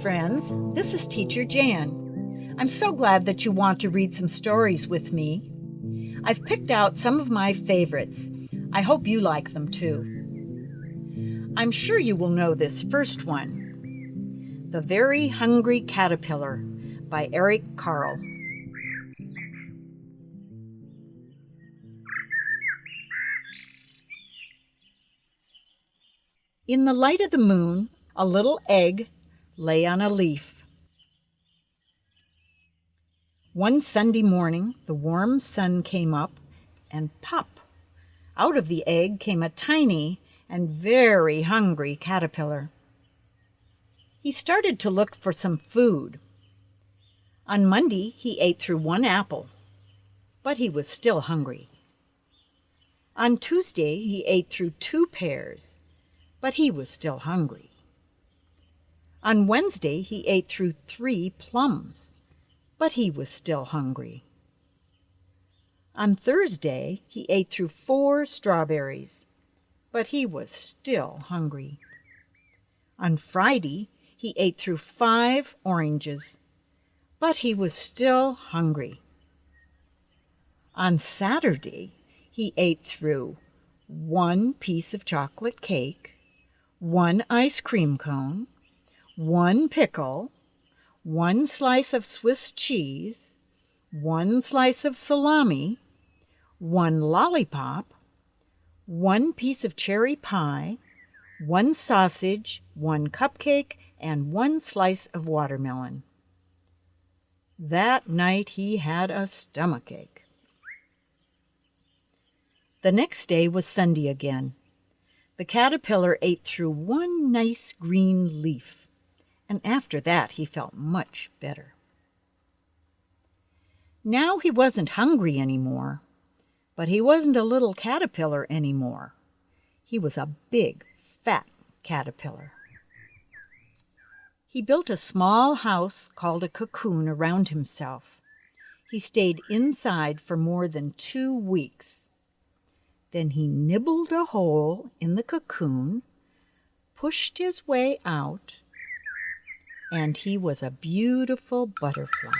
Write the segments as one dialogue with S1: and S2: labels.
S1: friends. This is Teacher Jan. I'm so glad that you want to read some stories with me. I've picked out some of my favorites. I hope you like them too. I'm sure you will know this first one, The Very Hungry Caterpillar by Eric Carle. In the light of the moon, a little egg lay on a leaf. One Sunday morning, the warm sun came up, and pop! Out of the egg came a tiny and very hungry caterpillar. He started to look for some food. On Monday, he ate through one apple, but he was still hungry. On Tuesday, he ate through 2 pears, but he was still hungry. On Wednesday, he ate through 3 plums, but he was still hungry. On Thursday, he ate through 4 strawberries, but he was still hungry. On Friday, he ate through 5 oranges, but he was still hungry. On Saturday, he ate through 1 piece of chocolate cake, 1 ice cream cone, 1 pickle, 1 slice of Swiss cheese, 1 slice of salami, 1 lollipop, 1 piece of cherry pie, 1 sausage, 1 cupcake, and 1 slice of watermelon. That night he had a stomachache. The next day was Sunday again. The caterpillar ate through 1 nice green leaf, and after that he felt much better. Now he wasn't hungry anymore, but he wasn't a little caterpillar anymore. He was a big, fat caterpillar. He built a small house called a cocoon around himself. He stayed inside for more than 2 weeks. Then he nibbled a hole in the cocoon, pushed his way out, and he was a beautiful butterfly.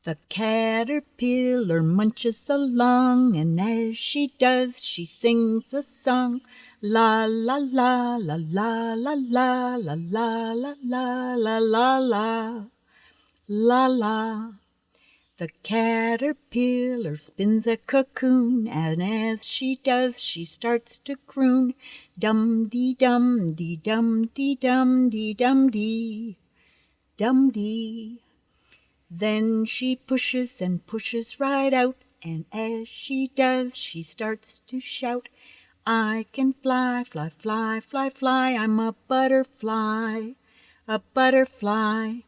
S1: The caterpillar munches along, and as she does, she sings a song. La la la la la la la la la la la la la la la la. The caterpillar spins a cocoon, and as she does, she starts to croon. Dum-dee-dum-dee, dum-dee-dum-dee, dum-dee, dum-dee. Then she pushes and pushes right out, and as she does, she starts to shout. I can fly, fly, fly, fly, fly. I'm a butterfly, a butterfly.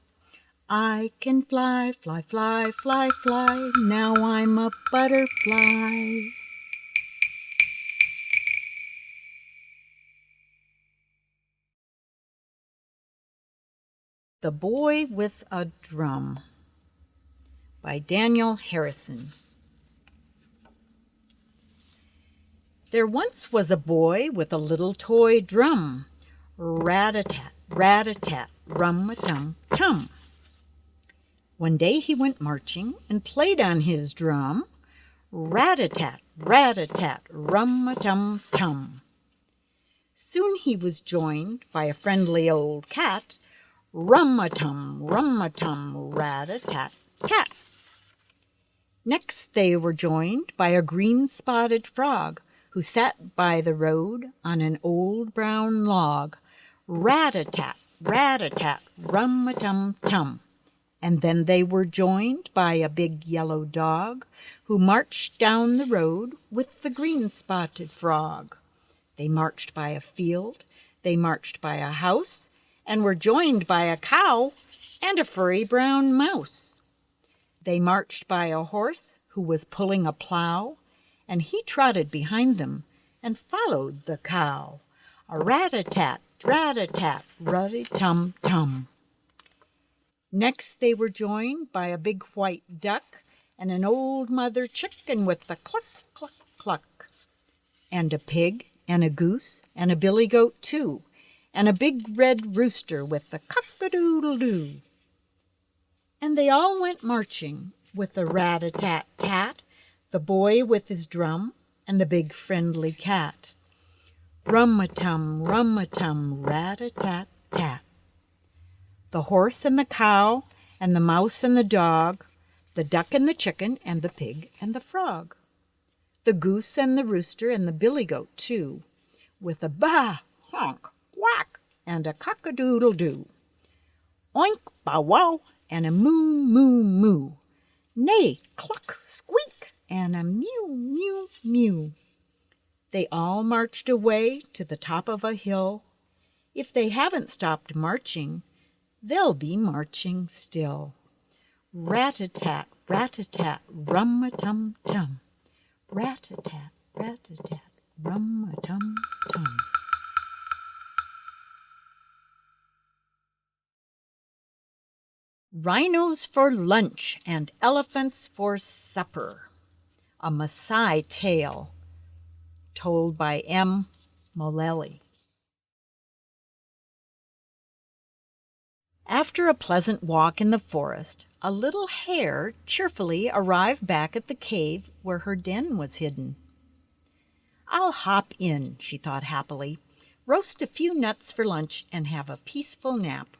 S1: I can fly, fly, fly, fly, fly. Now I'm a butterfly. The Boy with a Drum by Daniel Harrison. There once was a boy with a little toy drum. Rat-a-tat, rat-a-tat, rum-a-tum-tum. One day he went marching and played on his drum. Rat-a-tat, rat-a-tat, rum-a-tum-tum. Soon he was joined by a friendly old cat. Rum-a-tum, rat-a-tat. Next they were joined by a green-spotted frog who sat by the road on an old brown log. Rat-a-tat, rum-a-tum-tum. And then they were joined by a big yellow dog who marched down the road with the green-spotted frog. They marched by a field, they marched by a house, and were joined by a cow and a furry brown mouse. They marched by a horse who was pulling a plow, and he trotted behind them and followed the cow. A rat-a-tat, rat-a-tat, ruddy-tum-tum. Next they were joined by a big white duck and an old mother chicken with a cluck, cluck, cluck, and a pig and a goose, and a billy goat too, and a big red rooster with the cock-a-doodle-doo. And they all went marching, with the rat-a-tat-tat, the boy with his drum, and the big friendly cat. Rum-a-tum, rat-a-tat-tat. The horse and the cow, and the mouse and the dog, the duck and the chicken, and the pig and the frog. The goose and the rooster and the billy goat too, with a baa, honk, quack, and a cock-a-doodle-doo. Oink, bow wow, and a moo, moo, moo. Neigh, cluck, squeak, and a mew, mew, mew. They all marched away to the top of a hill. If they haven't stopped marching, they'll be marching still. Rat-a-tat, rat-a-tat, rum-a-tum-tum. Rat-a-tat, rat-a-tat, rum-a-tum-tum. Rhinos for lunch and elephants for supper. A Maasai tale told by M. Mullally. After a pleasant walk in the forest, a little hare cheerfully arrived back at the cave where her den was hidden. "I'll hop in," she thought happily, "roast a few nuts for lunch and have a peaceful nap."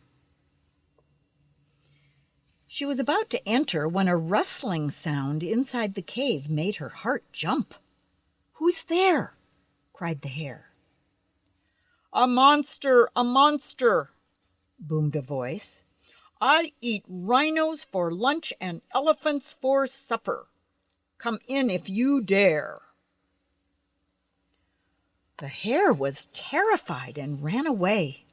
S1: She was about to enter when a rustling sound inside the cave made her heart jump. "Who's there?" cried the hare. "A monster, a monster!" boomed a voice. "I eat rhinos for lunch and elephants for supper. Come in if you dare." The hare was terrified and ran away.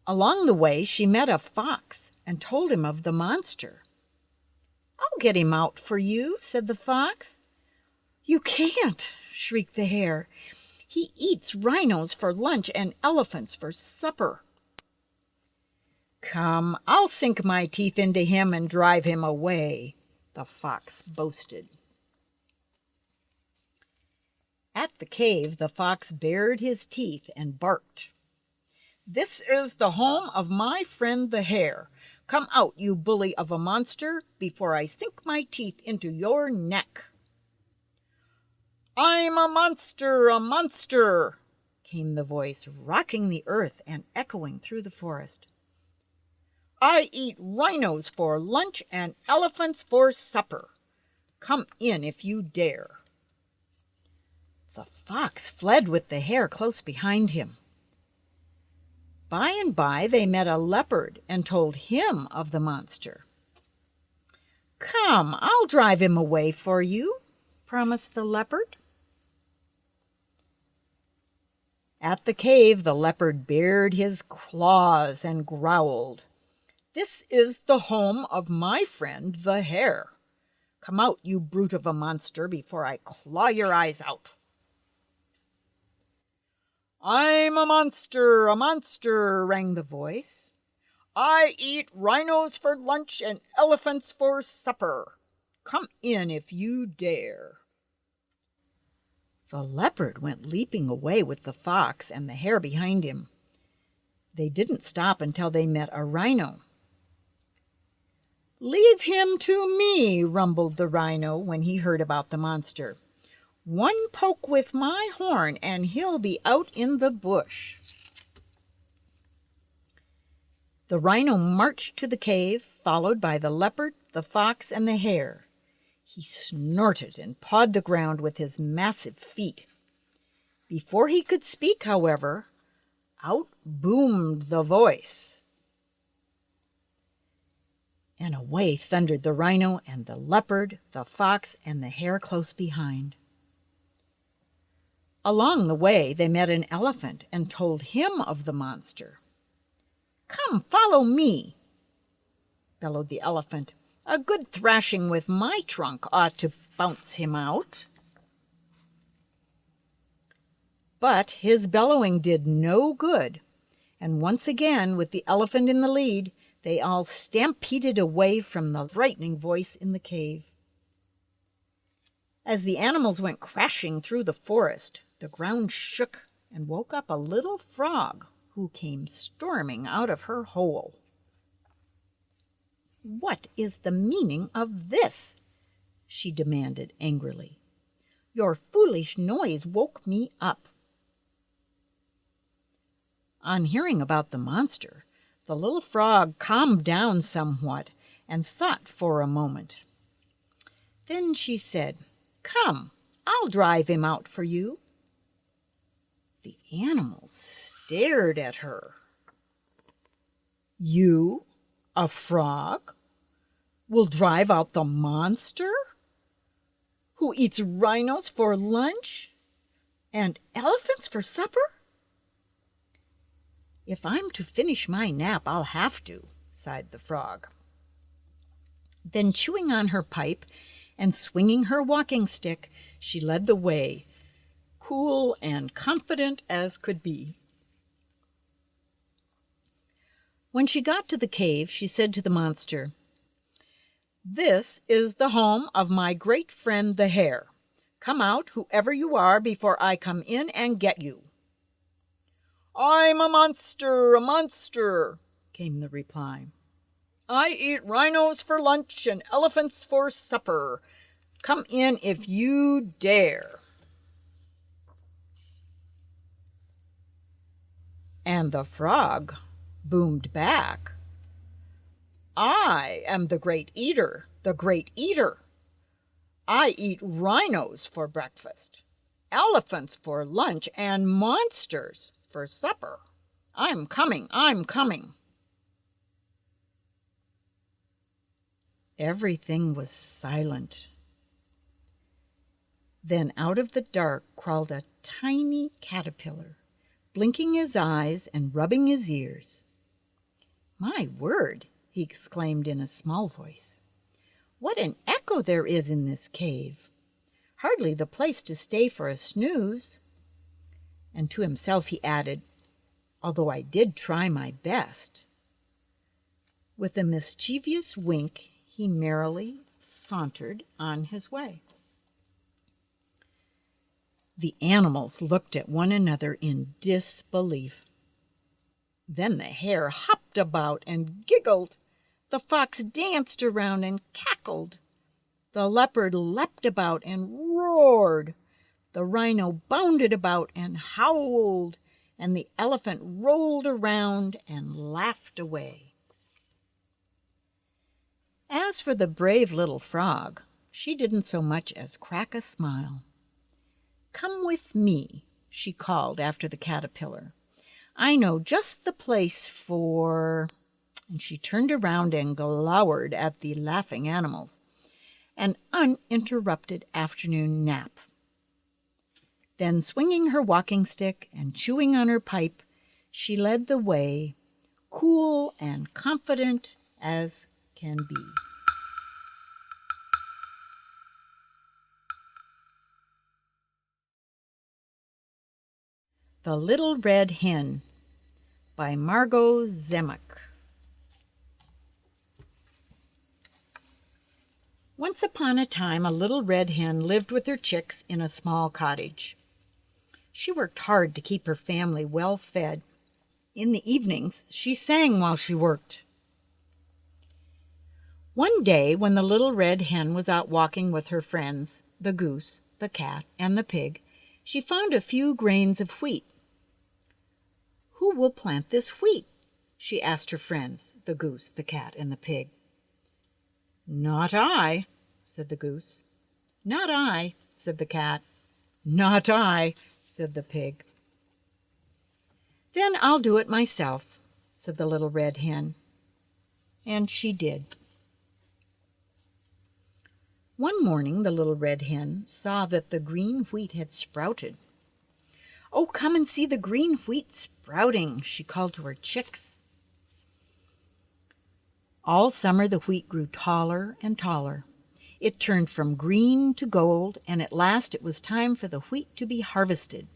S1: Along the way she met a fox and told him of the monster. "I'll get him out for you," said the fox. "You can't," shrieked the hare. "He eats rhinos for lunch and elephants for supper." "Come, I'll sink my teeth into him and drive him away," the fox boasted. At the cave, the fox bared his teeth and barked. "This is the home of my friend the hare. Come out, you bully of a monster, before I sink my teeth into your neck." "I'm a monster, came the voice, rocking the earth and echoing through the forest. "I eat rhinos for lunch and elephants for supper. Come in if you dare." The fox fled with the hare close behind him. By and by they met a leopard and told him of the monster. "Come, I'll drive him away for you," promised the leopard. At the cave, the leopard bared his claws and growled. "This is the home of my friend the hare. Come out, you brute of a monster, before I claw your eyes out." "I'm a monster, rang the voice. "I eat rhinos for lunch and elephants for supper. Come in if you dare." The leopard went leaping away with the fox and the hare behind him. They didn't stop until they met a rhino. "Leave him to me," rumbled the rhino when he heard about the monster. "One poke with my horn and he'll be out in the bush." The rhino marched to the cave, followed by the leopard, the fox, and the hare. He snorted and pawed the ground with his massive feet. Before he could speak, however, out boomed the voice. And away thundered the rhino and the leopard, the fox, and the hare close behind. Along the way they met an elephant and told him of the monster. "Come, follow me," bellowed the elephant. "A good thrashing with my trunk ought to bounce him out." But his bellowing did no good, and once again, with the elephant in the lead, they all stampeded away from the frightening voice in the cave. As the animals went crashing through the forest, The ground shook and woke up a little frog who came storming out of her hole. "What is the meaning of this?" she demanded angrily. "Your foolish noise woke me up." On hearing about the monster, the little frog calmed down somewhat and thought for a moment. Then she said, "Come, I'll drive him out for you." The animals stared at her. "You, a frog, will drive out the monster who eats rhinos for lunch and elephants for supper?" "If I'm to finish my nap, I'll have to," sighed the frog. Then, chewing on her pipe and swinging her walking stick, she led the way, cool and confident as could be. When she got to the cave, she said to the monster, "This is the home of my great friend the hare. Come out, whoever you are, before I come in and get you." "I'm a monster," came the reply. "I eat rhinos for lunch and elephants for supper. Come in if you dare." And the frog boomed back, "I am the great eater, the great eater. I eat rhinos for breakfast, elephants for lunch, and monsters for supper. I'm coming, I'm coming." Everything was silent. Then out of the dark crawled a tiny caterpillar, blinking his eyes and rubbing his ears. "My word!" he exclaimed in a small voice. "What an echo there is in this cave! Hardly the place to stay for a snooze." And to himself he added, "Although I did try my best." With a mischievous wink, he merrily sauntered on his way. The animals looked at one another in disbelief. Then the hare hopped about and giggled. The fox danced around and cackled. The leopard leapt about and roared. The rhino bounded about and howled, and the elephant rolled around and laughed away. As for the brave little frog, she didn't so much as crack a smile. "Come with me," she called after the caterpillar. "I know just the place for—" and she turned around and glowered at the laughing animals, "an uninterrupted afternoon nap." Then, swinging her walking stick and chewing on her pipe, she led the way, cool and confident as can be. The Little Red Hen by Margot Zemek. Once upon a time, a little red hen lived with her chicks in a small cottage. She worked hard to keep her family well fed. In the evenings, she sang while she worked. One day, when the little red hen was out walking with her friends, the goose, the cat, and the pig, she found a few grains of wheat. "Who will plant this wheat?" she asked her friends, the goose, the cat, and the pig. "Not I," said the goose. "Not I," said the cat. "Not I," said the pig. "Then I'll do it myself," said the little red hen. And she did. One morning the little red hen saw that the green wheat had sprouted. "Oh, come and see the green wheat sprouting," she called to her chicks. All summer the wheat grew taller and taller. It turned from green to gold, and at last it was time for the wheat to be harvested.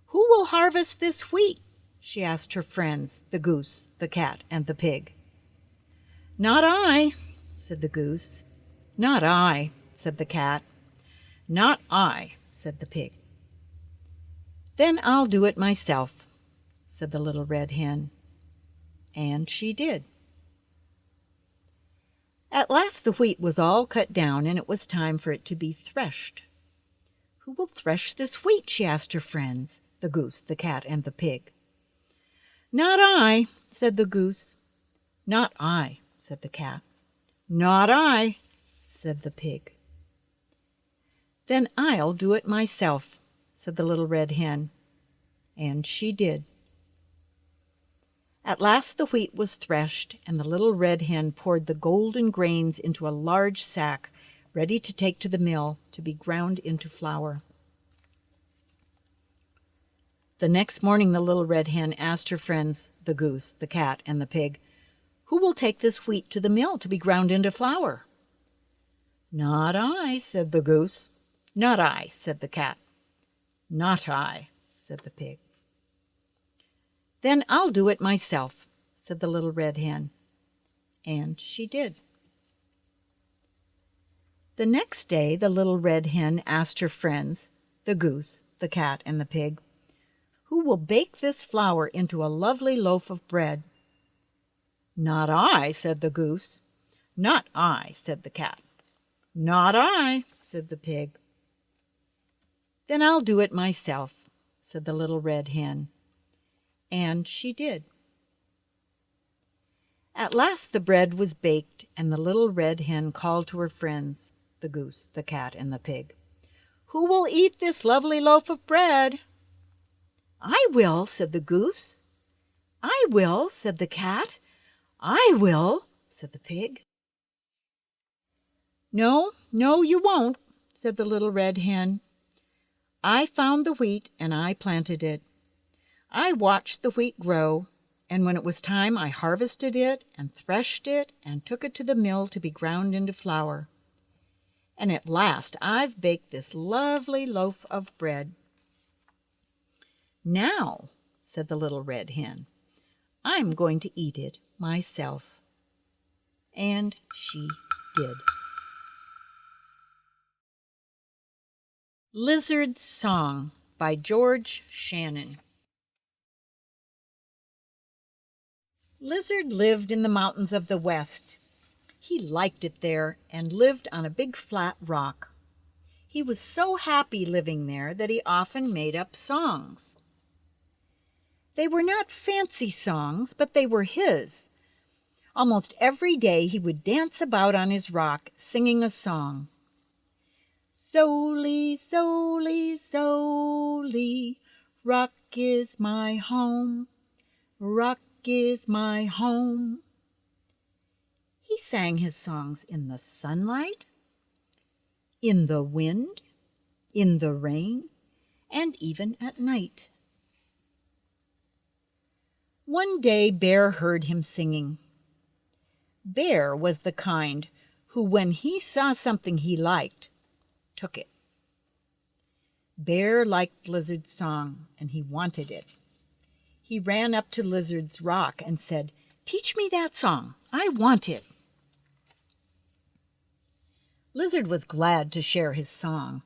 S1: "Who will harvest this wheat?" she asked her friends, the goose, the cat, and the pig. "Not I," said the goose. "Not I," said the cat. "Not I," said the pig. "Then I'll do it myself," said the Little Red Hen. And she did. At last the wheat was all cut down, and it was time for it to be threshed. "Who will thresh this wheat?" she asked her friends, the goose, the cat, and the pig. "Not I," said the goose. "Not I," said the cat. "Not I," said the pig. "Then I'll do it myself," said the Little Red Hen. And she did. At last the wheat was threshed, and the Little Red Hen poured the golden grains into a large sack, ready to take to the mill to be ground into flour. The next morning the Little Red Hen asked her friends, the goose, the cat, and the pig, "Who will take this wheat to the mill to be ground into flour?" "Not I," said the goose. "Not I," said the cat. "Not I," said the pig. "Then I'll do it myself," said the Little Red Hen. And she did. The next day the Little Red Hen asked her friends, the goose, the cat, and the pig, "Who will bake this flour into a lovely loaf of bread?" "Not I," said the goose. "Not I," said the cat. "Not I," said the pig. "Then I'll do it myself," said the Little Red Hen. And she did. At last the bread was baked, and the Little Red Hen called to her friends, the goose, the cat, and the pig, "Who will eat this lovely loaf of bread?" "I will," said the goose. "I will," said the cat. "I will," said the pig. "No, no, you won't," said the Little Red Hen. "I found the wheat, and I planted it. I watched the wheat grow, and when it was time I harvested it and threshed it and took it to the mill to be ground into flour. And at last I've baked this lovely loaf of bread. Now," said the Little Red Hen, "I'm going to eat it myself." And she did. Lizard's Song by George Shannon. Lizard lived in the mountains of the West. He liked it there and lived on a big flat rock. He was so happy living there that he often made up songs. They were not fancy songs, but they were his. Almost every day he would dance about on his rock, singing a song. "Soli, soli, soli, rock is my home, rock is my home." He sang his songs in the sunlight, in the wind, in the rain, and even at night. One day Bear heard him singing. Bear was the kind who, when he saw something he liked, took it. Bear liked Lizard's song, and he wanted it. He ran up to Lizard's rock and said, "Teach me that song. I want it." Lizard was glad to share his song.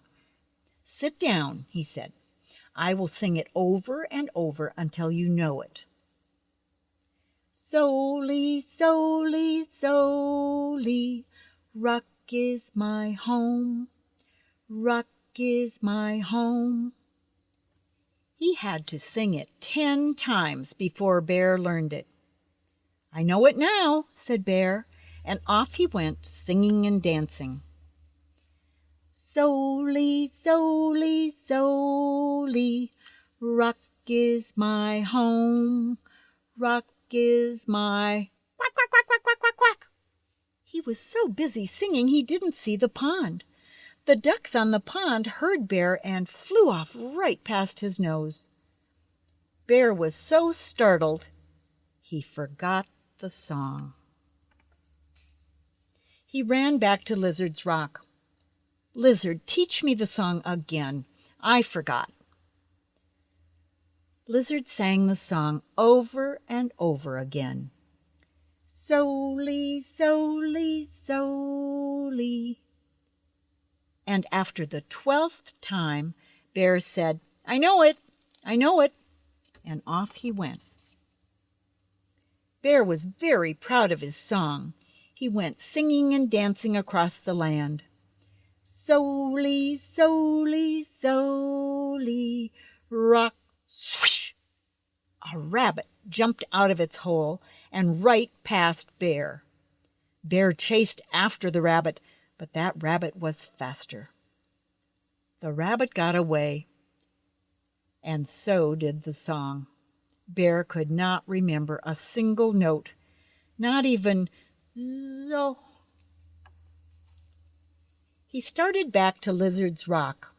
S1: "Sit down," he said. "I will sing it over and over until you know it." "Soli, soli, soli, rock is my home, rock is my home." He had to sing it 10 times before Bear learned it. "I know it now," said Bear, and off he went, singing and dancing. "Soli, soli, soli, rock is my home, rock is my..." Quack, quack, quack, quack, quack, quack, quack. He was so busy singing he didn't see the pond. The ducks on the pond heard Bear and flew off right past his nose. Bear was so startled, he forgot the song. He ran back to Lizard's rock. "Lizard, teach me the song again. I forgot." Lizard sang the song over and over again. "Soli, soli, soli." And after the 12th time, Bear said, "I know it, I know it." And off he went. Bear was very proud of his song. He went singing and dancing across the land. Soli, soli, soli, rock, swish! A rabbit jumped out of its hole and right past Bear. Bear chased after the rabbit, but that rabbit was faster. The rabbit got away, and so did the song. Bear could not remember a single note, not even zo. He started back to Lizard's rock.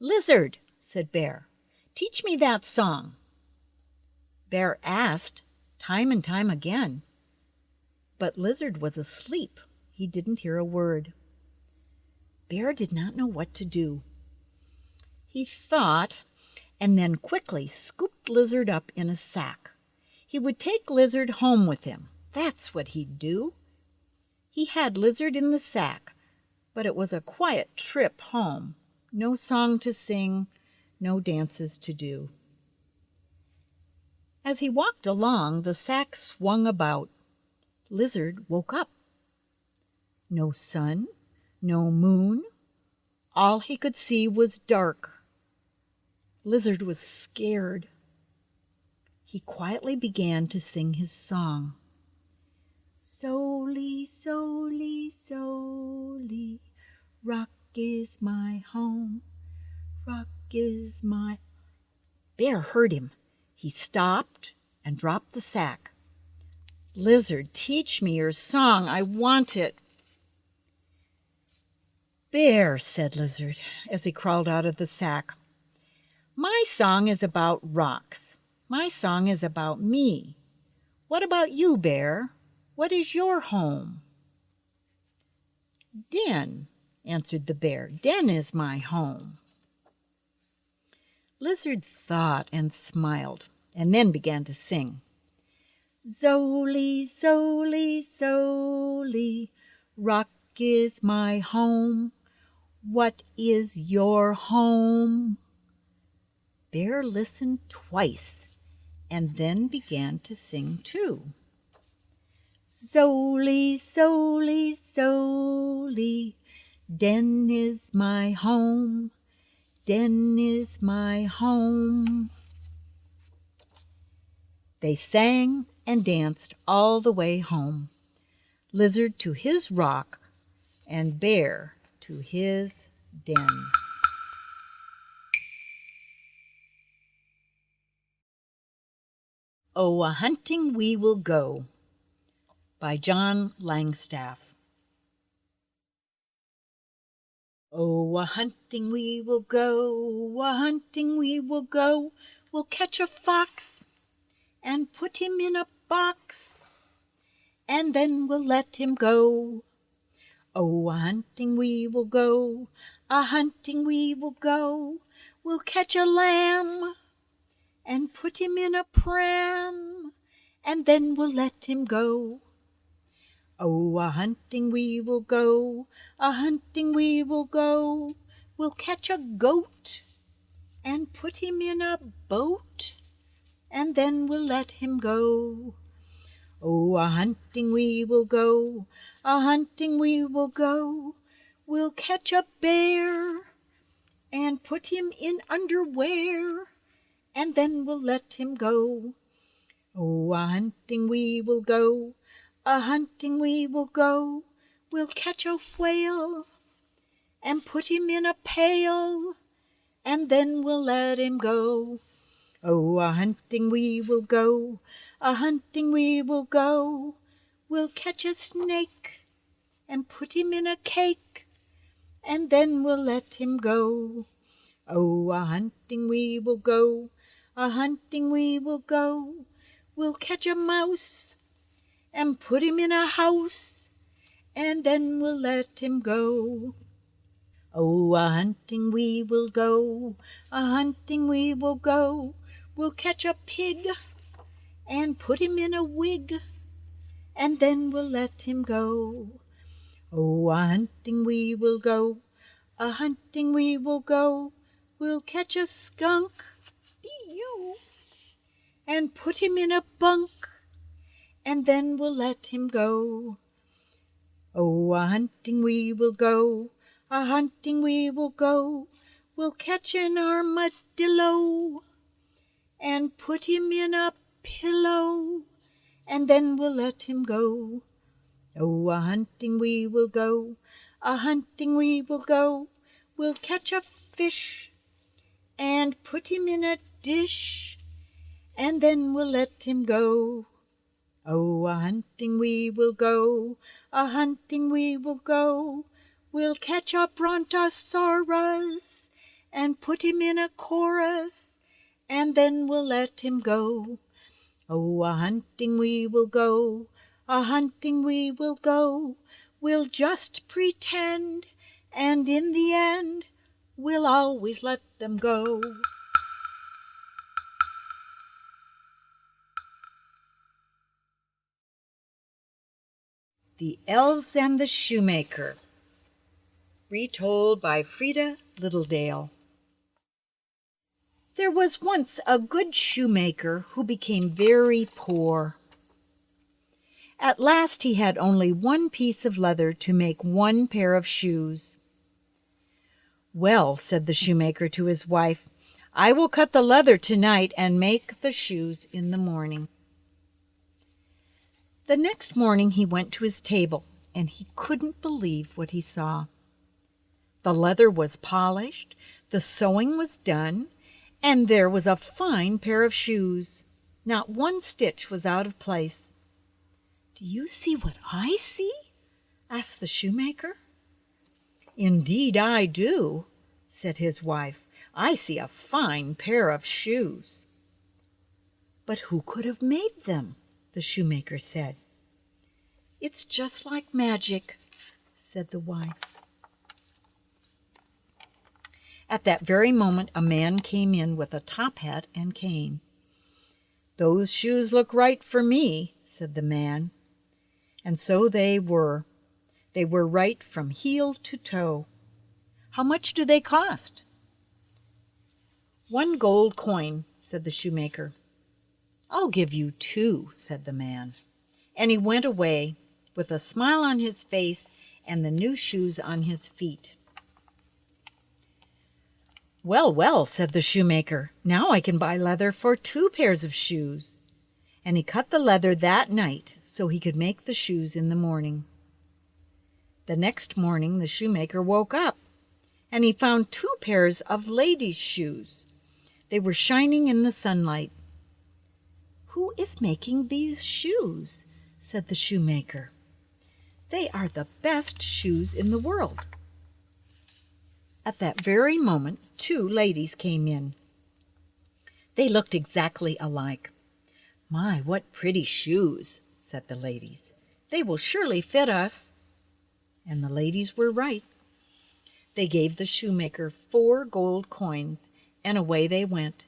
S1: "Lizard," said Bear, "teach me that song." Bear asked time and time again, but Lizard was asleep. He didn't hear a word. Bear did not know what to do. He thought, and then quickly scooped Lizard up in a sack. He would take Lizard home with him. That's what he'd do. He had Lizard in the sack, but it was a quiet trip home. No song to sing, no dances to do. As he walked along, the sack swung about. Lizard woke up. No sun, no moon. All he could see was dark. Lizard was scared. He quietly began to sing his song. Soli, soli, soli, rock is my home, rock is my... Bear heard him. He stopped and dropped the sack. "Lizard, teach me your song. I want it." "Bear," said Lizard as he crawled out of the sack, "my song is about rocks. My song is about me. What about you, Bear? What is your home?" "Den," answered the bear. "Den is my home." Lizard thought and smiled, and then began to sing. Zoli, zoli, zoli, rock is my home. What is your home? Bear listened twice, and then began to sing too. Zoli, zoli, zoli, den is my home. Den is my home. They sang and danced all the way home. Lizard to his rock, and Bear to his den. Oh, a-hunting we will go, by John Langstaff. Oh, a-hunting we will go, a-hunting we will go. We'll catch a fox and put him in a box, and then we'll let him go. Oh, a-hunting we will go, a-hunting we will go. We'll catch a lamb and put him in a pram, and then we'll let him go. Oh, a-hunting we will go, a-hunting we will go. We'll catch a goat and put him in a boat, and then we'll let him go. Oh, a-hunting we will go, a-hunting we will go. We'll catch a bear and put him in underwear, and then we'll let him go. Oh, a-hunting we will go, a-hunting we will go. We'll catch a whale and put him in a pail, and then we'll let him go. Oh, a-hunting we will go, a-hunting we will go. We'll catch a snake and put him in a cake, and then we'll let him go. Oh, a-hunting we will go, a-hunting we will go. We'll catch a mouse and put him in a house, and then we'll let him go. Oh, a-hunting we will go, a-hunting we will go. We'll catch a pig and put him in a wig, and then we'll let him go. Oh, a-hunting we will go, a-hunting we will go. We'll catch a skunk, be you, and put him in a bunk, and then we'll let him go. Oh, a-hunting we will go, a-hunting we will go. We'll catch an armadillo and put him in a pillow, and then we'll let him go. Oh, a-hunting we will go, a-hunting we will go. We'll catch a fish and put him in a dish, and then we'll let him go. Oh, a-hunting we will go, a-hunting we will go. We'll catch a brontosaurus and put him in a chorus, and then we'll let him go. Oh, a-hunting we will go, a-hunting we will go. We'll just pretend, and in the end, we'll always let them go. The Elves and the Shoemaker, retold by Frida Littledale. There was once a good shoemaker who became very poor. At last he had only one piece of leather to make one pair of shoes. "Well," said the shoemaker to his wife, "I will cut the leather tonight and make the shoes in the morning." The next morning he went to his table, and he couldn't believe what he saw. The leather was polished, the sewing was done, and there was a fine pair of shoes. Not one stitch was out of place. "Do you see what I see?" asked the shoemaker. "Indeed I do," said his wife. "I see a fine pair of shoes." "But who could have made them?" the shoemaker said. "It's just like magic," said the wife. At that very moment a man came in with a top hat and cane. "Those shoes look right for me," said the man. And so they were. They were right from heel to toe. "How much do they cost?" "1 gold coin," said the shoemaker. "I'll give you 2," said the man. And he went away with a smile on his face and the new shoes on his feet. "Well, well," said the shoemaker, "now I can buy leather for 2 pairs of shoes." And he cut the leather that night so he could make the shoes in the morning. The next morning the shoemaker woke up, and he found 2 pairs of ladies' shoes. They were shining in the sunlight. "Who is making these shoes?" said the shoemaker. "They are the best shoes in the world." At that very moment 2 ladies came in. They looked exactly alike. "My, what pretty shoes," said the ladies. "They will surely fit us." And the ladies were right. They gave the shoemaker 4 gold coins, and away they went,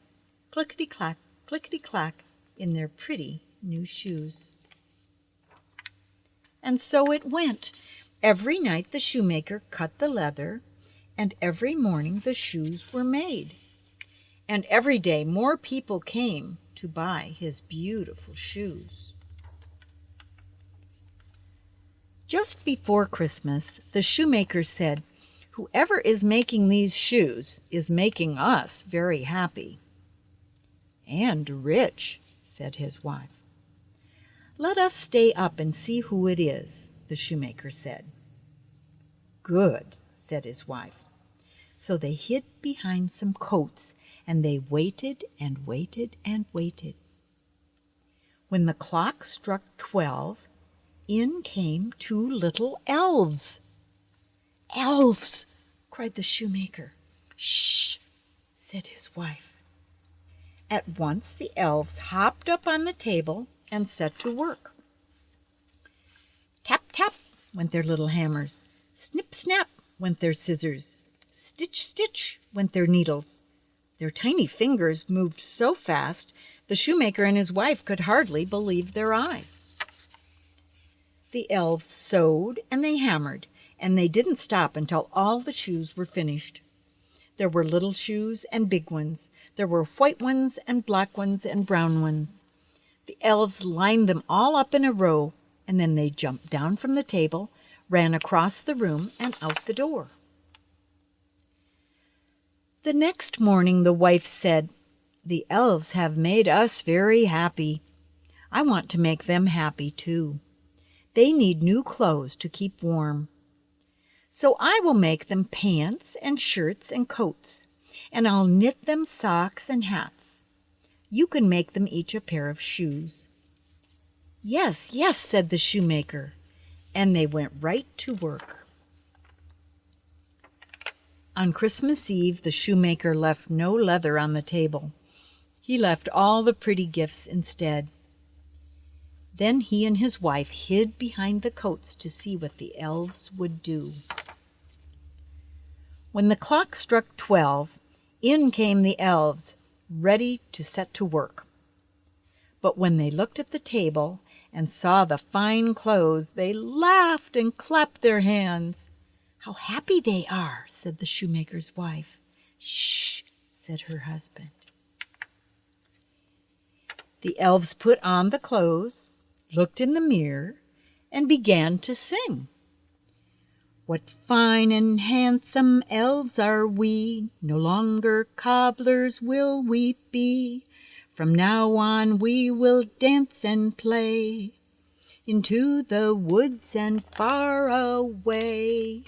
S1: clickety-clack, clickety-clack, in their pretty new shoes. And so it went. Every night the shoemaker cut the leather, and every morning the shoes were made. And every day more people came to buy his beautiful shoes. Just before Christmas, the shoemaker said, "Whoever is making these shoes is making us very happy." "And rich," said his wife. "Let us stay up and see who it is," the shoemaker said. "Good," said his wife. So they hid behind some coats, and they waited and waited and waited. When the clock struck 12, in came 2 little elves. "Elves!" cried the shoemaker. "Shh!" said his wife. At once the elves hopped up on the table and set to work. Tap, tap went their little hammers. Snip, snap went their scissors. Stitch, stitch went their needles. Their tiny fingers moved so fast the shoemaker and his wife could hardly believe their eyes. The elves sewed and they hammered, and they didn't stop until all the shoes were finished. There were little shoes and big ones. There were white ones and black ones and brown ones. The elves lined them all up in a row, and then they jumped down from the table, ran across the room, and out the door. The next morning the wife said, "The elves have made us very happy. I want to make them happy too. They need new clothes to keep warm. So I will make them pants and shirts and coats, and I'll knit them socks and hats. You can make them each a pair of shoes." "Yes, yes," said the shoemaker, and they went right to work. On Christmas Eve, the shoemaker left no leather on the table. He left all the pretty gifts instead. Then he and his wife hid behind the coats to see what the elves would do. When the clock struck 12, in came the elves, ready to set to work. But when they looked at the table and saw the fine clothes, they laughed and clapped their hands. "How happy they are," said the shoemaker's wife. "Shh," said her husband. The elves put on the clothes, looked in the mirror, and began to sing. "What fine and handsome elves are we, no longer cobblers will we be. From now on we will dance and play, into the woods and far away."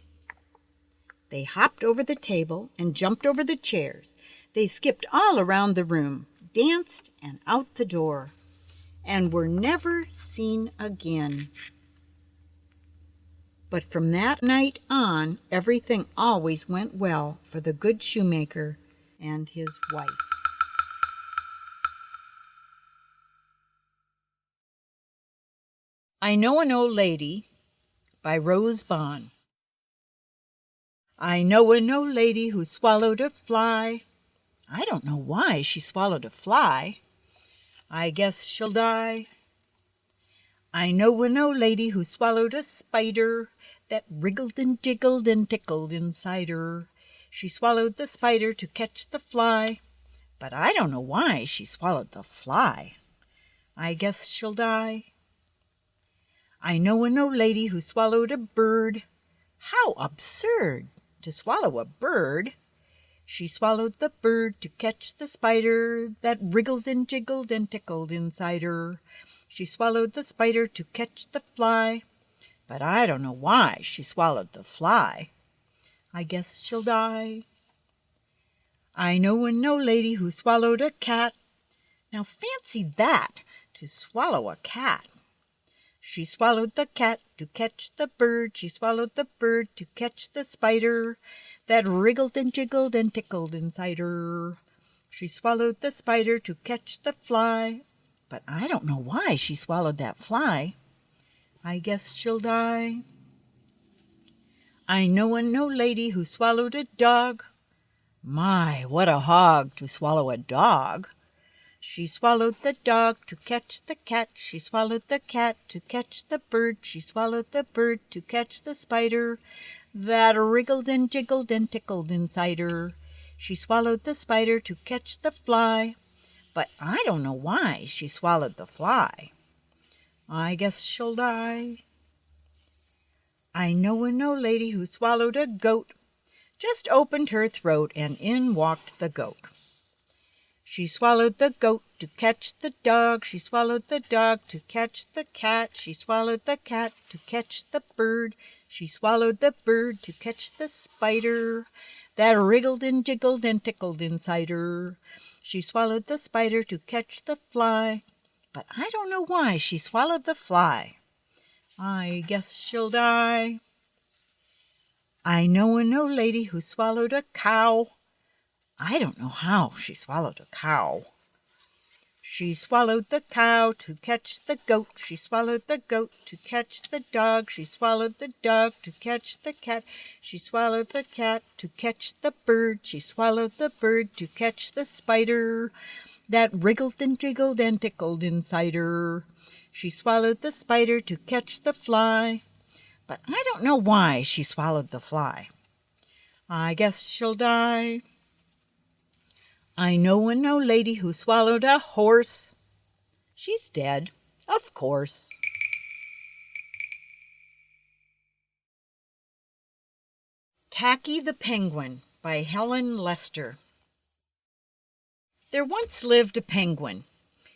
S1: They hopped over the table and jumped over the chairs. They skipped all around the room, danced and out the door, and were never seen again. But from that night on, everything always went well for the good shoemaker and his wife. I Know an Old Lady by Rose Bond. I know an old lady who swallowed a fly. I don't know why she swallowed a fly. I guess she'll die. I know an old lady who swallowed a spider that wriggled and jiggled and tickled inside her. She swallowed the spider to catch the fly, but I don't know why she swallowed the fly. I guess she'll die. I know an old lady who swallowed a bird. How absurd! To swallow a bird. She swallowed the bird to catch the spider that wriggled and jiggled and tickled inside her. She swallowed the spider to catch the fly, but I don't know why she swallowed the fly. I guess she'll die. I know an old lady who swallowed a cat. Now fancy that, to swallow a cat. She swallowed the cat to catch the bird. She swallowed the bird to catch the spider that wriggled and jiggled and tickled inside her. She swallowed the spider to catch the fly, but I don't know why she swallowed that fly. I guess she'll die. I know an old lady who swallowed a dog. My, what a hog to swallow a dog. She swallowed the dog to catch the cat. She swallowed the cat to catch the bird. She swallowed the bird to catch the spider that wriggled and jiggled and tickled inside her. She swallowed the spider to catch the fly, but I don't know why she swallowed the fly. I guess she'll die. I know an old lady who swallowed a goat. Just opened her throat and in walked the goat. She swallowed the goat to catch the dog. She swallowed the dog to catch the cat. She swallowed the cat to catch the bird. She swallowed the bird to catch the spider that wriggled and jiggled and tickled inside her. She swallowed the spider to catch the fly, but I don't know why she swallowed the fly. I guess she'll die. I know an old lady who swallowed a cow. I don't know how she swallowed a cow. She swallowed the cow to catch the goat. She swallowed the goat to catch the dog. She swallowed the dog to catch the cat. She swallowed the cat to catch the bird. She swallowed the bird to catch the spider that wriggled and jiggled and tickled inside her. She swallowed the spider to catch the fly, but I don't know why she swallowed the fly. I guess she'll die. I know no lady who swallowed a horse. She's dead, of course. Tacky the Penguin by Helen Lester. There once lived a penguin.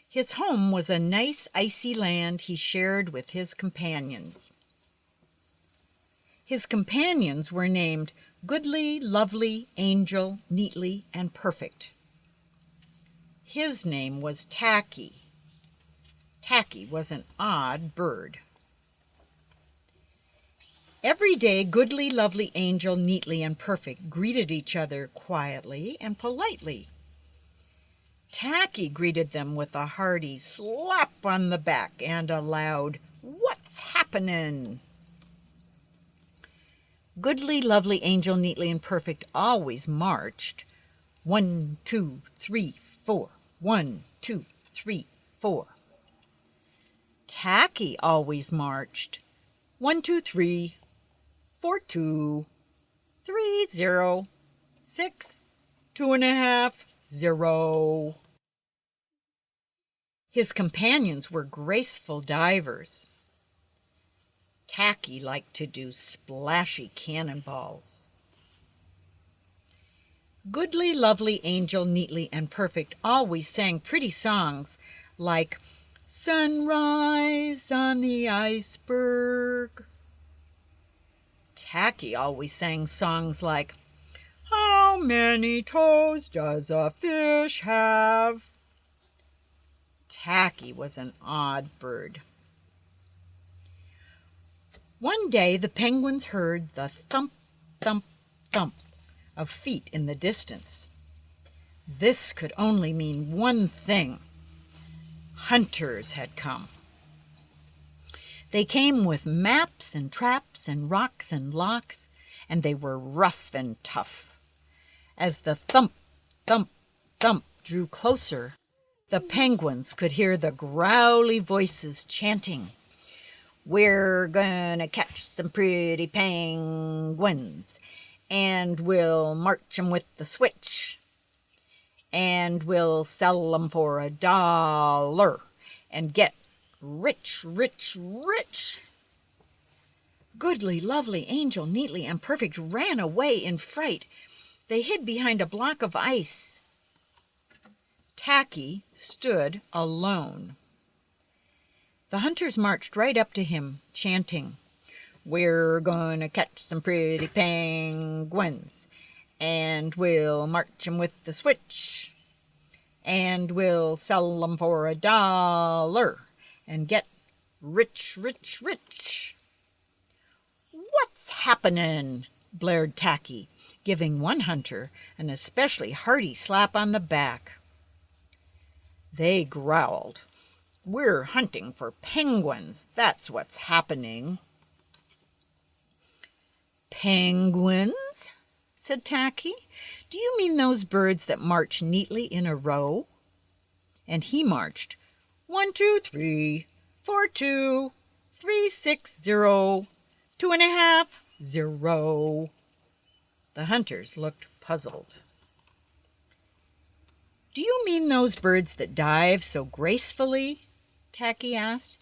S1: His home was a nice icy land he shared with his companions. His companions were named Goodly, Lovely, Angel, Neatly, and Perfect. His name was Tacky. Tacky was an odd bird. Every day, Goodly, Lovely, Angel, Neatly, and Perfect greeted each other quietly and politely. Tacky greeted them with a hearty slap on the back and a loud, "What's happening?" Goodly, Lovely, Angel, Neatly, and Perfect always marched 1, 2, 3, 4, 1, 2, 3, 4. Tacky always marched 1, 2, 3, 4, 2, 3, 0, 6, 2.5, 0. His companions were graceful divers. Tacky liked to do splashy cannonballs. Goodly, Lovely, Angel, Neatly, and Perfect always sang pretty songs like "Sunrise on the Iceberg." Tacky always sang songs like "How many toes does a fish have?" Tacky was an odd bird. One day the penguins heard the thump, thump, thump of feet in the distance. This could only mean one thing. Hunters had come. They came with maps and traps and rocks and locks, and they were rough and tough. As the thump, thump, thump drew closer, the penguins could hear the growly voices chanting, "We're gonna catch some pretty penguins, and we'll march 'em with the switch, and we'll sell 'em for $1 and get rich, rich, rich." Goodly, Lovely, Angel, Neatly, and Perfect ran away in fright. They hid behind a block of ice. Tacky stood alone. The hunters marched right up to him, chanting, "We're gonna catch some pretty penguins, and we'll march 'em with the switch, and we'll sell 'em for $1 and get rich, rich, rich." "What's happening?" blared Tacky, giving one hunter an especially hearty slap on the back. They growled, "We're hunting for penguins, that's what's happening." "Penguins?" said Tacky. "Do you mean those birds that march neatly in a row?" And he marched 1, 2, 3, 4, 2, 3, 6, 0, 2.5, 0. The hunters looked puzzled. "Do you mean those birds that dive so gracefully?" Tacky asked,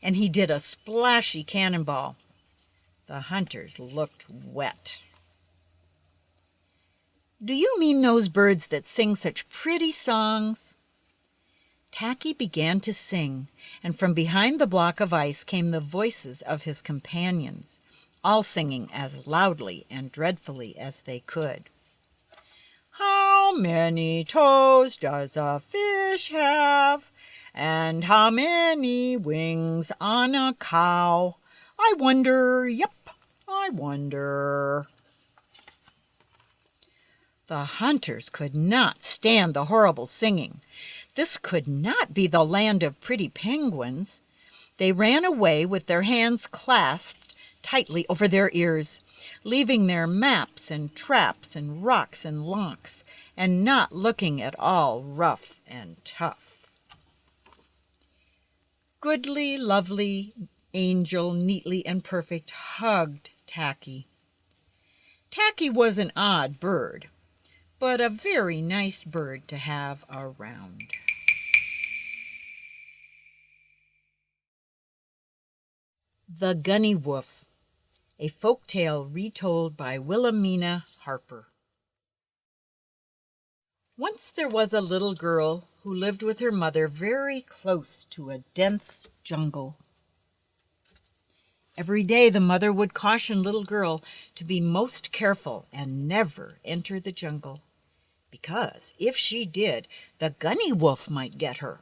S1: and he did a splashy cannonball. The hunters looked wet. "Do you mean those birds that sing such pretty songs?" Tacky began to sing, and from behind the block of ice came the voices of his companions, all singing as loudly and dreadfully as they could. "How many toes does a fish have? And how many wings on a cow? I wonder, yep, I wonder." The hunters could not stand the horrible singing. This could not be the land of pretty penguins. They ran away with their hands clasped tightly over their ears, leaving their maps and traps and rocks and locks, and not looking at all rough and tough. Goodly, Lovely, Angel, Neatly, and Perfect hugged Tacky. Tacky was an odd bird. but a very nice bird to have around. The Gunny Woof, a folk tale retold by Wilhelmina Harper. Once there was a little girl who lived with her mother very close to a dense jungle. Every day the mother would caution little girl to be most careful and never enter the jungle, because if she did, the Gunny Woof might get her.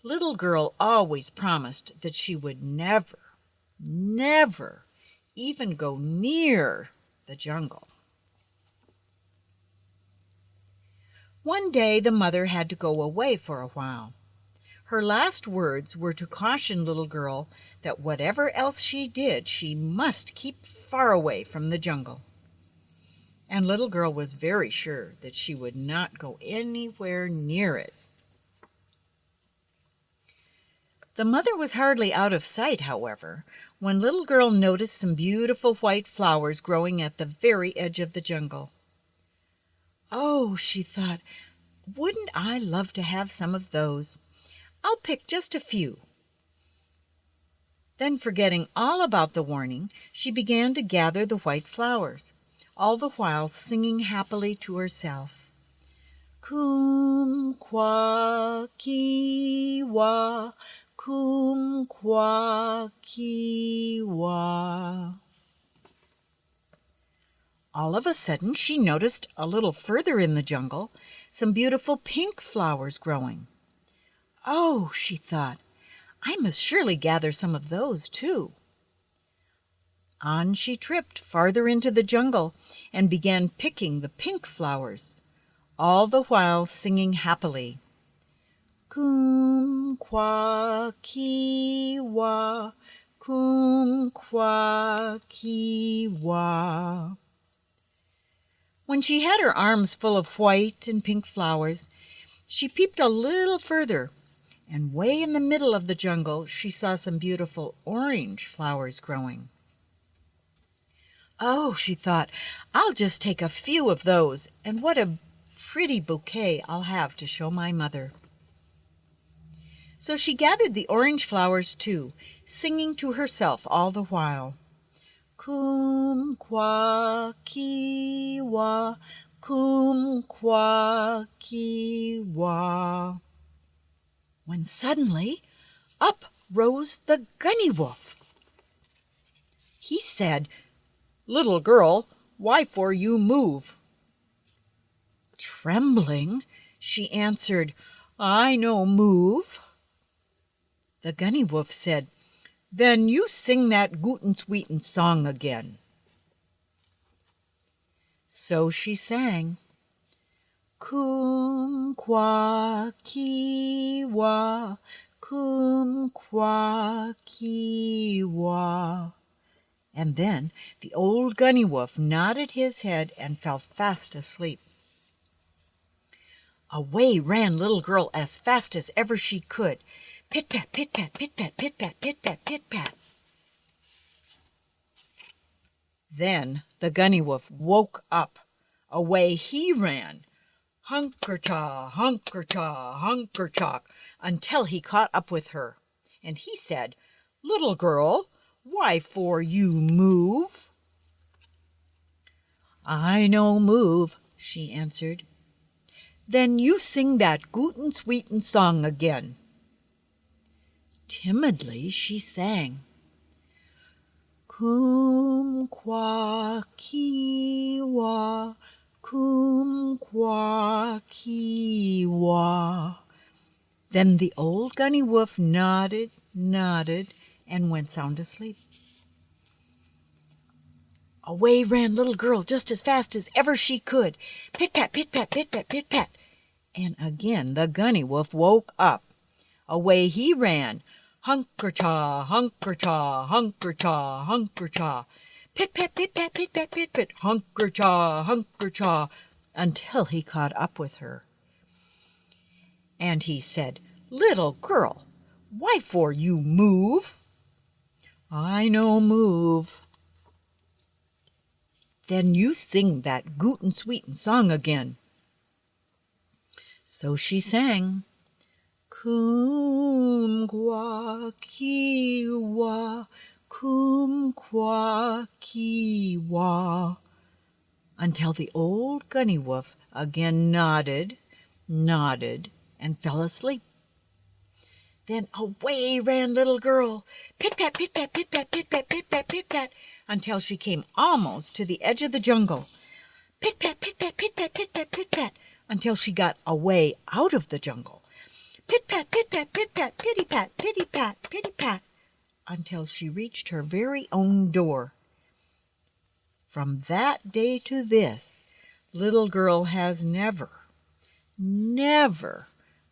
S1: Little girl always promised that she would never even go near the jungle. One day the mother had to go away for a while. Her last words were to caution little girl that whatever else she did, she must keep far away from the jungle. And little girl was very sure that she would not go anywhere near it. The mother was hardly out of sight, however, when little girl noticed some beautiful white flowers growing at the very edge of the jungle. Oh, she thought, wouldn't I love to have some of those? I'll pick just a few. Then, forgetting all about the warning, she began to gather the white flowers, all the while singing happily to herself. Kum-kwa-ki-wa, kum-kwa-ki-wa. All of a sudden she noticed a little further in the jungle some beautiful pink flowers growing. Oh, she thought, I must surely gather some of those too. On she tripped farther into the jungle and began picking the pink flowers, all the while singing happily. Kum-kwa-ki-wa, kum-kwa-ki-wa. When she had her arms full of white and pink flowers, she peeped a little further, and way in the middle of the jungle she saw some beautiful orange flowers growing. Oh, she thought, I'll just take a few of those, and what a pretty bouquet I'll have to show my mother. So she gathered the orange flowers too, singing to herself all the while. Kum-kwa-ki-wa, kum-kwa-ki-wa. When suddenly up rose the Gunny Woof. He said, Little girl, why for you move? Trembling, she answered, I no move. The Gunny Woof said, Then you sing that guten sweeten song again. So she sang, Kum-kwa-ki-wa, kum-kwa-ki-wa. And then the old Gunny Woof nodded his head and fell fast asleep. Away ran little girl as fast as ever she could. Pit-pat, pit-pat, pit-pat, pit-pat, pit-pat, pit-pat. Then the Gunny Woof woke up. Away he ran, hunker-cha, hunker-cha, hunker-chock, until he caught up with her. And he said, Little girl, why for you move? I no move, she answered. Then you sing that guten sweeten song again. Timidly she sang, Kum-kwa-ki-wa, kum-kwa-ki-wa. Then the old Gunny Woof nodded, and went sound asleep. Away ran little girl just as fast as ever she could. Pit-pat, pit-pat, pit-pat, pit-pat. And again the Gunny Woof woke up. Away he ran, hunker-cha, hunker-cha, hunker-cha, hunker-cha. Pit-pat, pit-pat, pit-pat, pit-pat, hunker-cha, hunker-cha, until he caught up with her. And he said, Little girl, why for you move? I no move. "Then you sing that gootin' sweetin' song again." So she sang, "Kumquakiwa, kumquakiwa," until the old Gunny Woof again nodded, and fell asleep. Then away ran Little Girl, pit-pat, pit-pat, pit-pat, pit-pat, pit-pat, pit-pat, until she came almost to the edge of the jungle. Pit-pat, pit-pat, pit-pat, pit-pat, pit-pat, until she got away out of the jungle. Pit-pat, pit-pat, pit-pat, pitty-pat, pitty-pat, pitty-pat, until she reached her very own door. From that day to this, Little Girl has never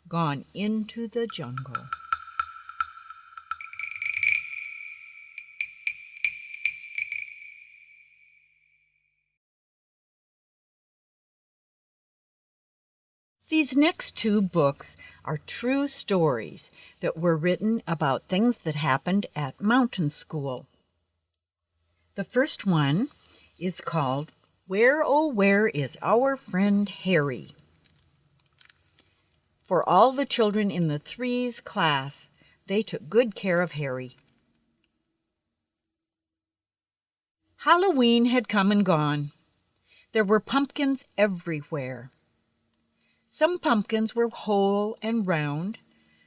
S1: gone into the jungle. These next two books are true stories that were written about things that happened at mountain school. The first one is called "Where, Oh, Where is Our Friend Harry?" For all the children in the Threes class, they took good care of Harry. Halloween had come and gone. There were pumpkins everywhere. Some pumpkins were whole and round.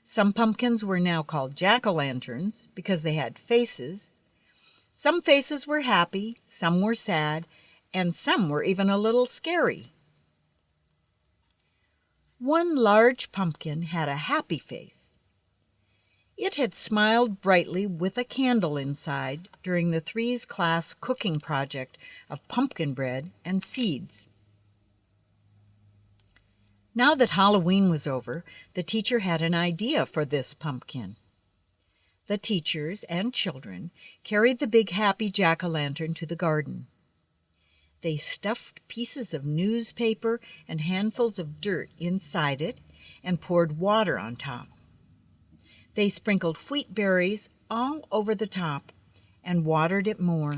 S1: Some pumpkins were now called jack-o'-lanterns because they had faces. Some faces were happy, some were sad, and some were even a little scary. One large pumpkin had a happy face. It had smiled brightly with a candle inside during the Threes class cooking project of pumpkin bread and seeds. Now that Halloween was over, the teacher had an idea for this pumpkin. The teachers and children carried the big happy jack-o'-lantern to the garden. They stuffed pieces of newspaper and handfuls of dirt inside it and poured water on top. They sprinkled wheat berries all over the top and watered it more.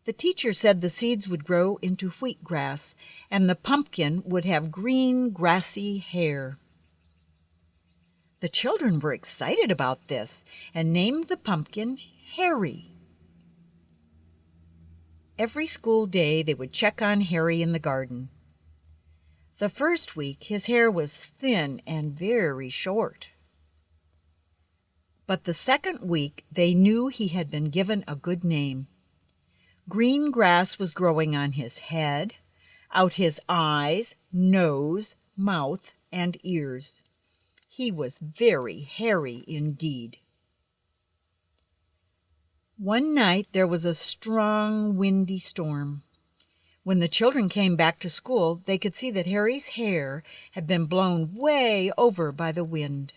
S1: The teacher said the seeds would grow into wheat grass, and the pumpkin would have green, grassy hair. The children were excited about this and named the pumpkin Harry. Every school day they would check on Harry in the garden. The first week his hair was thin and very short. But the second week they knew he had been given a good name. Green grass was growing on his head, out his eyes, nose, mouth, and ears. He was very hairy indeed. One night there was a strong, windy storm. When the children came back to school, they could see that Harry's hair had been blown way over by the wind.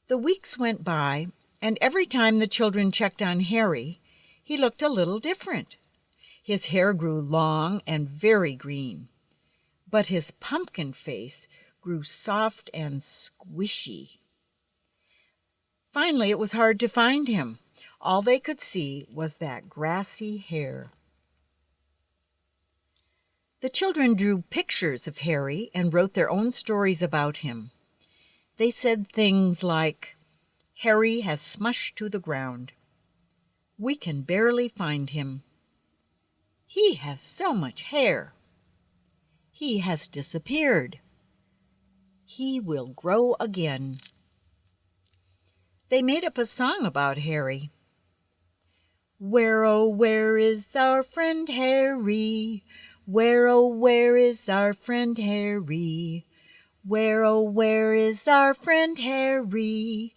S1: The weeks went by, and every time the children checked on Harry, he looked a little different. His hair grew long and very green, but his pumpkin face grew soft and squishy. Finally, it was hard to find him. All they could see was that grassy hair. The children drew pictures of Harry and wrote their own stories about him. They said things like, "Harry has smushed to the ground. We can barely find him. He has so much hair. He has disappeared. He will grow again." They made up a song about Harry. "Where, oh, where is our friend Harry? Where, oh, where is our friend Harry? Where, oh, where is our friend Harry?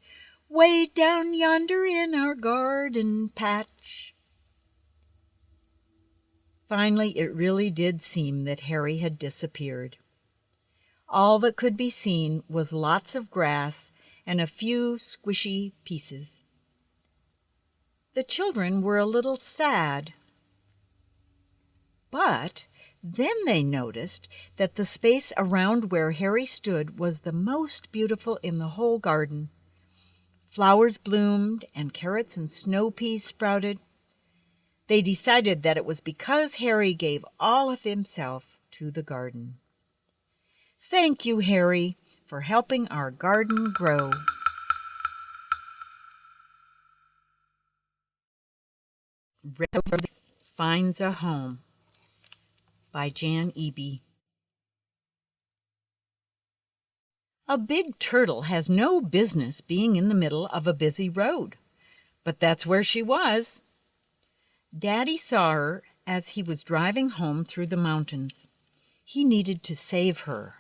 S1: Way down yonder in our garden patch." Finally, it really did seem that Harry had disappeared. All that could be seen was lots of grass and a few squishy pieces. The children were a little sad. But then they noticed that the space around where Harry stood was the most beautiful in the whole garden. Flowers bloomed and carrots and snow peas sprouted. They decided that it was because Harry gave all of himself to the garden. Thank you, Harry, for helping our garden grow. Red Finds a Home by Jan Eby. A big turtle has no business being in the middle of a busy road, but that's where she was. Daddy saw her as he was driving home through the mountains. He needed to save her.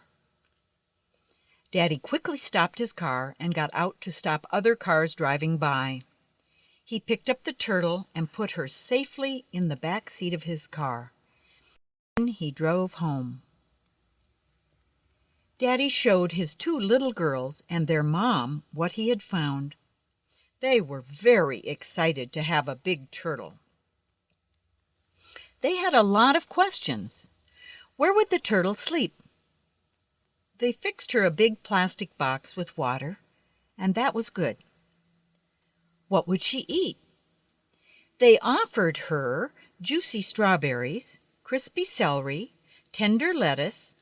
S1: Daddy quickly stopped his car and got out to stop other cars driving by. He picked up the turtle and put her safely in the back seat of his car. Then he drove home. Daddy showed his two little girls and their mom what he had found. They were very excited to have a big turtle. They had a lot of questions. Where would the turtle sleep? They fixed her a big plastic box with water, and that was good. What would she eat? They offered her juicy strawberries, crispy celery, tender lettuce,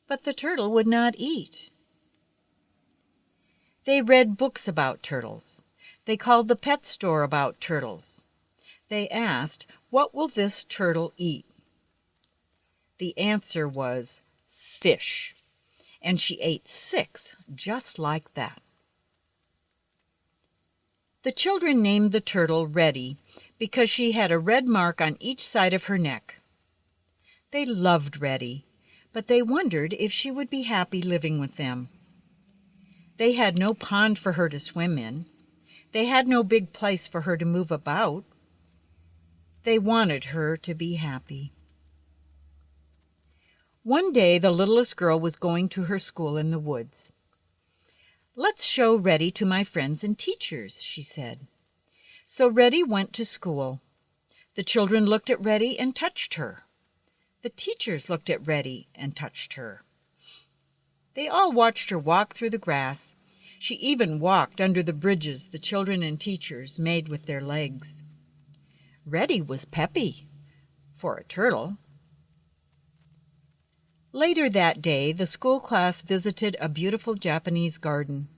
S1: but the turtle would not eat. They read books about turtles. They called the pet store about turtles. They asked, "What will this turtle eat?" The answer was fish, and she ate 6 just like that. The children named the turtle Reddy because she had a red mark on each side of her neck. They loved Reddy, but they wondered if she would be happy living with them. They had no pond for her to swim in. They had no big place for her to move about. They wanted her to be happy. One day the littlest girl was going to her school in the woods. "Let's show Reddy to my friends and teachers," she said. So Reddy went to school. The children looked at Reddy and touched her. The teachers looked at Reddy and touched her. They all watched her walk through the grass. She even walked under the bridges the children and teachers made with their legs. Reddy was peppy for a turtle. Later that day, the school class visited a beautiful Japanese garden.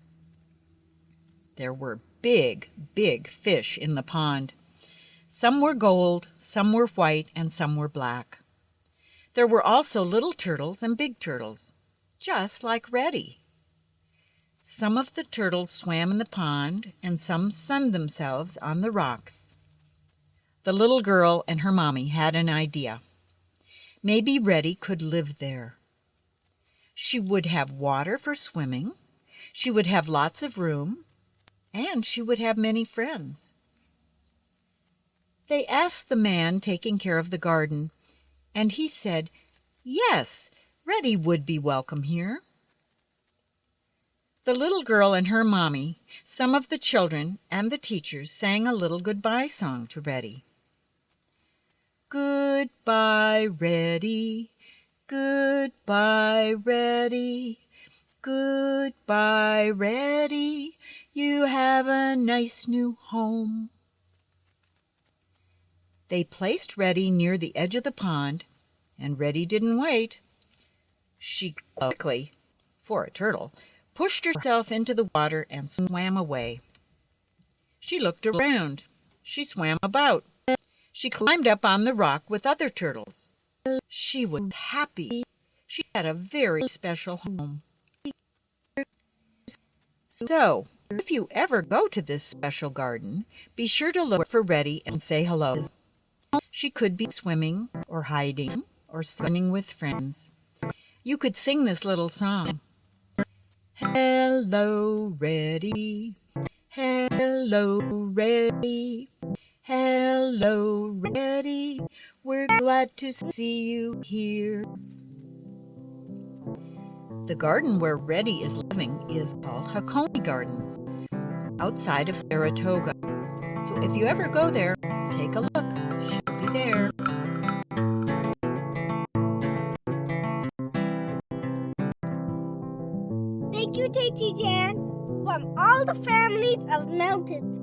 S1: There were big, big fish in the pond. Some were gold, some were white, and some were black. There were also little turtles and big turtles, just like Reddy. Some of the turtles swam in the pond, and some sunned themselves on the rocks. The little girl and her mommy had an idea. Maybe Reddy could live there. She would have water for swimming, she would have lots of room, and she would have many friends. They asked the man taking care of the garden, and he said, yes, Reddy would be welcome here. The little girl and her mommy, some of the children, and the teachers sang a little goodbye song to Reddy. Goodbye, Reddy. Goodbye, Reddy. Goodbye, Reddy. You have a nice new home. They placed Reddy near the edge of the pond, and Reddy didn't wait. She quickly, for a turtle, pushed herself into the water and swam away. She looked around. She swam about. She climbed up on the rock with other turtles. She was happy. She had a very special home. So, if you ever go to this special garden, be sure to look for Reddy and say hello. She could be swimming or hiding or swimming with friends. You could sing this little song. Hello, Reddy. Hello, Reddy. Hello, Reddy, we're glad to see you here. The garden where Reddy is living is called Hakone Gardens, outside of Saratoga. So if you ever go there, take a look. She'll be there.
S2: Thank you, Teacher Jan. from all the families of mountains